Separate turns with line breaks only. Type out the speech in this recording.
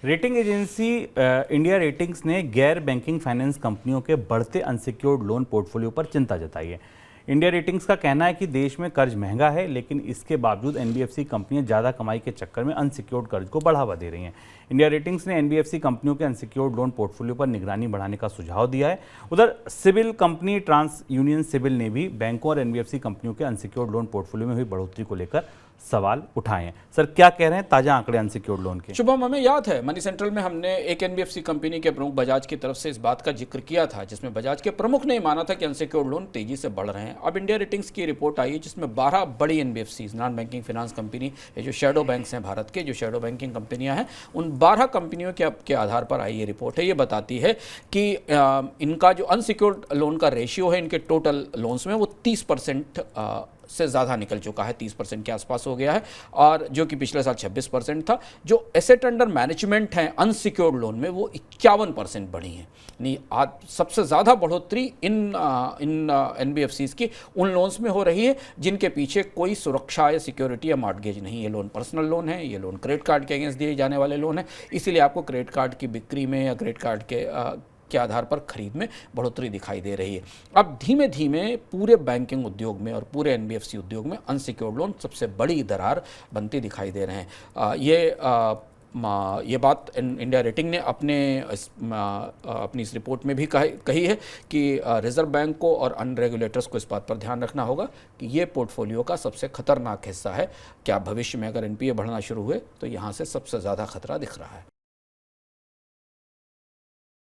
Rating agency India ratings ने गैर banking finance कंपनियों के बढ़ते अनसिक्योर्ड लोन पोर्टफोलियो पर चिंता जताई है। इंडिया रेटिंग्स का कहना है कि देश में कर्ज महंगा है, लेकिन इसके बावजूद एनबीएफसी कंपनियां ज़्यादा कमाई के चक्कर में अनसिक्योर्ड कर्ज को बढ़ावा दे रही हैं। इंडिया रेटिंग्स ने एनबीएफसी कंपनियों के अनसिक्योर्ड लोन पोर्टफोलियो पर निगरानी बढ़ाने का सुझाव दिया है। उधर CIBIL company TransUnion CIBIL ने भी बैंकों और एनबीएफसी कंपनियों के अनसिक्योर्ड लोन पोर्टफोलियो में हुई बढ़ोतरी को लेकर सवाल उठाए हैं। सर, क्या कह रहे हैं ताजा आंकड़े अनसिक्योर्ड लोन के?
शुभम, हमें याद है मनी सेंट्रल में हमने एक एनबीएफसी कंपनी के प्रमुख बजाज की तरफ से इस बात का जिक्र किया था, जिसमें बजाज के प्रमुख ने माना था कि अनसिक्योर्ड लोन तेजी से बढ़ रहे हैं। अब इंडिया रेटिंग्स की रिपोर्ट आई है जिसमें 12 बड़ी NBFC, non banking finance company, ये जो शेडो बैंक्स हैं भारत के, जो शेडो बैंकिंग कंपनियां हैं, उन 12 कंपनियों के आधार पर आई ये रिपोर्ट है। ये बताती है कि इनका जो अनसिक्योर्ड लोन का रेशियो है इनके टोटल लोन्स में, वो 30% से ज़्यादा निकल चुका है, 30% के आसपास हो गया है, और जो कि पिछले साल 26% था। जो एसेट अंडर मैनेजमेंट हैं अनसिक्योर्ड लोन में, वो 51% बढ़ी हैं। यानी आज सबसे ज़्यादा बढ़ोतरी इन एनबीएफसीज़ की उन लोन्स में हो रही है जिनके पीछे कोई सुरक्षा या सिक्योरिटी या मॉर्गेज नहीं है। ये लोन पर्सनल लोन है, ये लोन क्रेडिट कार्ड के अगेंस्ट दिए जाने वाले लोन है। इसीलिए आपको क्रेडिट कार्ड की बिक्री में या क्रेडिट कार्ड के आधार पर खरीद में बढ़ोतरी दिखाई दे रही है। अब धीमे धीमे पूरे बैंकिंग उद्योग में और पूरे एनबीएफसी उद्योग में अनसिक्योर्ड लोन सबसे बड़ी दरार बनती दिखाई दे रहे हैं। ये बात इंडिया रेटिंग ने अपनी इस रिपोर्ट में भी कही है कि रिजर्व बैंक को और अन्य रेगुलेटर्स को इस बात पर ध्यान रखना होगा कि ये पोर्टफोलियो का सबसे खतरनाक हिस्सा है। क्या भविष्य में अगर एनपीए बढ़ना शुरू हुए तो यहाँ से सबसे ज़्यादा खतरा दिख रहा है।